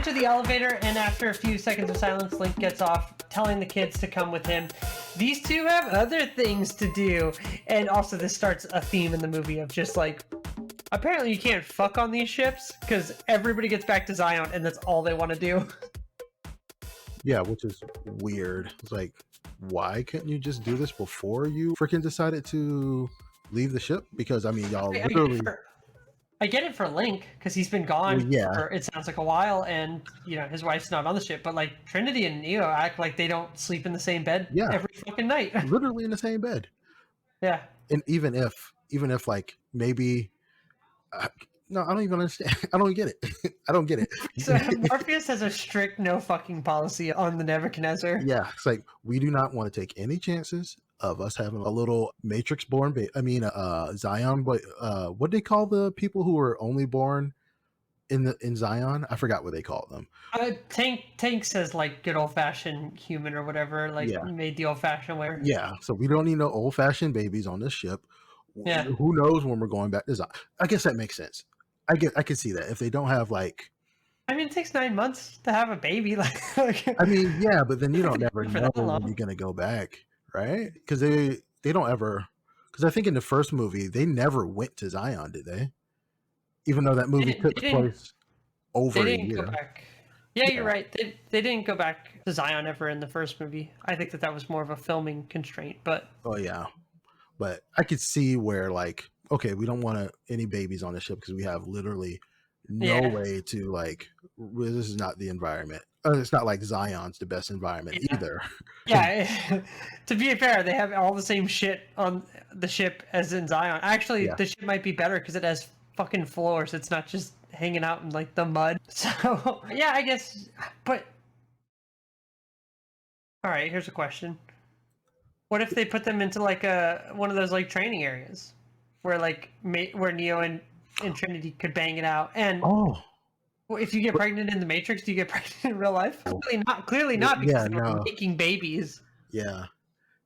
enter the elevator, and after a few seconds of silence, Link gets off, telling the kids to come with him. These two have other things to do. And also this starts a theme in the movie of just like, apparently you can't fuck on these ships because everybody gets back to Zion and that's all they want to do. Yeah, which is weird. It's like, why couldn't you just do this before you freaking decided to leave the ship? Because I mean, y'all literally. I get it for Link because he's been gone for, it sounds like, a while, and you know his wife's not on the ship. But like Trinity and Neo act like they don't sleep in the same bed every fucking night. Literally in the same bed. Yeah. And even if like maybe, no, I don't even understand. I don't get it. I don't get it. So Morpheus has a strict no fucking policy on the Nebuchadnezzar. Yeah, it's like we do not want to take any chances of us having a little Matrix born Zion, but what they call the people who were only born in Zion? I forgot what they call them. Tank says like good old fashioned human or whatever, like made the old fashioned way. Yeah, so we don't need no old fashioned babies on this ship. Yeah. Who knows when we're going back to Zion? I guess that makes sense. I can see that if they don't have like. I mean, it takes 9 months to have a baby. Like I mean, yeah, but then you don't never know when you're gonna go back. Right? Because they don't ever. Because I think in the first movie they never went to Zion, did they? Even though that movie took place over a year. Go back. Yeah, you're right. They didn't go back to Zion ever in the first movie. I think that was more of a filming constraint. But oh yeah, but I could see where like, okay, we don't want any babies on the ship because we have literally no way to like. This is not the environment. It's not like Zion's the best environment either. Yeah, to be fair, they have all the same shit on the ship as in Zion. Actually, the ship might be better because it has fucking floors. It's not just hanging out in like the mud. So yeah, I guess. But all right, here's a question: what if they put them into like one of those like training areas where like where Neo and Trinity could bang it out? And well, if you get pregnant in the Matrix, do you get pregnant in real life? Clearly not, because they're making babies. Yeah,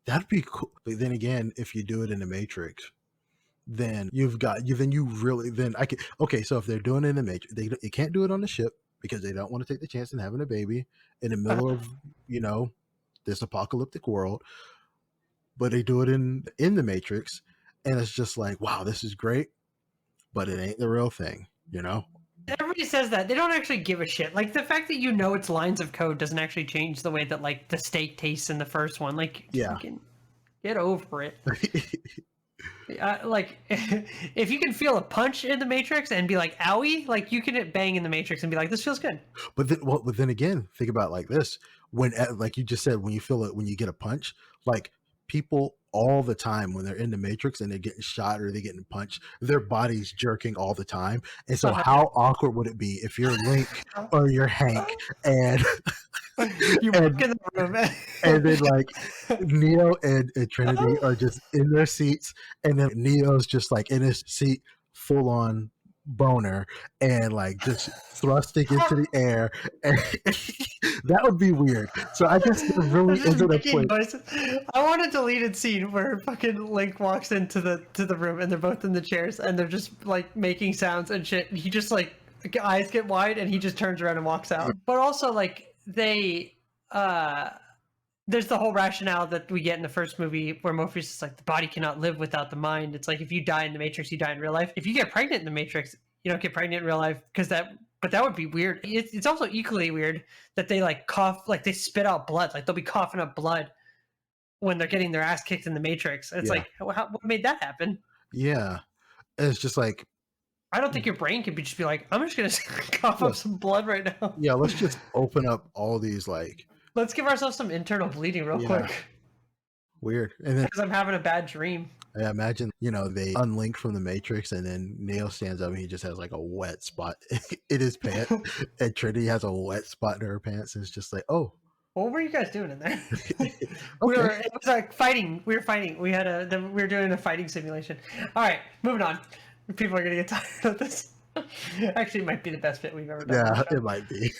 that'd be cool. But then again, if you do it in the Matrix, then so if they're doing it in the Matrix, they can't do it on the ship because they don't want to take the chance of having a baby in the middle of this apocalyptic world. But they do it in the Matrix, and it's just like, wow, this is great, but it ain't the real thing, Everybody says that. They don't actually give a shit. Like, the fact that it's lines of code doesn't actually change the way that, like, the steak tastes in the first one. Like, get over it. Like, if you can feel a punch in the Matrix and be like, owie, like, you can bang in the Matrix and be like, this feels good. But then again, think about it like this. When, like you just said, when you feel it, when you get a punch, like, people all the time when they're in the Matrix and they're getting shot or they're getting punched, their body's jerking all the time. And so how awkward would it be if you're Link or you're Hank and you walk in the room and then like Neo and Trinity are just in their seats, and then Neo's just like in his seat full on boner and like just thrusting into the air, and that would be weird. So I guess there really isn't a point. I want a deleted scene where fucking Link walks into the room and they're both in the chairs and they're just like making sounds and shit. He just like eyes get wide and he just turns around and walks out. But also like there's the whole rationale that we get in the first movie where Morpheus is like, the body cannot live without the mind. It's like, if you die in the Matrix, you die in real life. If you get pregnant in the Matrix, you don't get pregnant in real life, but that would be weird. It's also equally weird that they like cough, like they spit out blood, like they'll be coughing up blood when they're getting their ass kicked in the Matrix. It's like, what made that happen? Yeah. It's just like, I don't think your brain could just be like, I'm just going to cough up some blood right now. Yeah, let's just open up all these like... Let's give ourselves some internal bleeding real quick. Weird. And then, because I'm having a bad dream. I imagine, they unlink from the Matrix and then Neo stands up and he just has like a wet spot in his pants. And Trinity has a wet spot in her pants. And it's just like, oh. What were you guys doing in there? It was like fighting. We were fighting. We were doing a fighting simulation. All right, moving on. People are going to get tired of this. Actually, it might be the best bit we've ever done. Yeah, it might be.